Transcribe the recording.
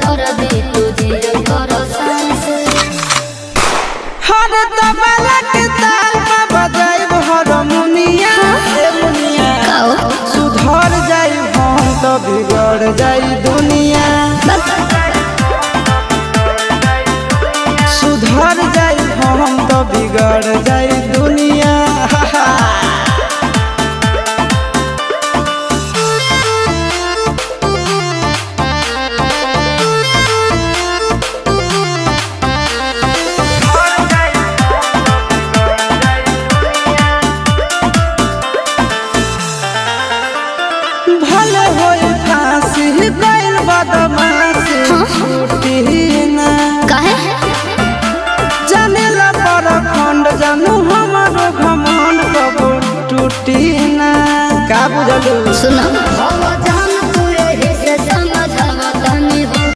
कर दे तुझे करो सांस हर तबला के ताल में बजाइब हारमोनिया ए मुनिया सुधर जाई हम तो बिगड़ जाई दुनिया सुधर जाई हम तो बिगड़ जाई दुनिया भले होई फांसी गइल बदमाशी छूटी ना काहे जानेला परखंड जानू हमारो घमंड कबो टूटी ना का बुझलू सुनो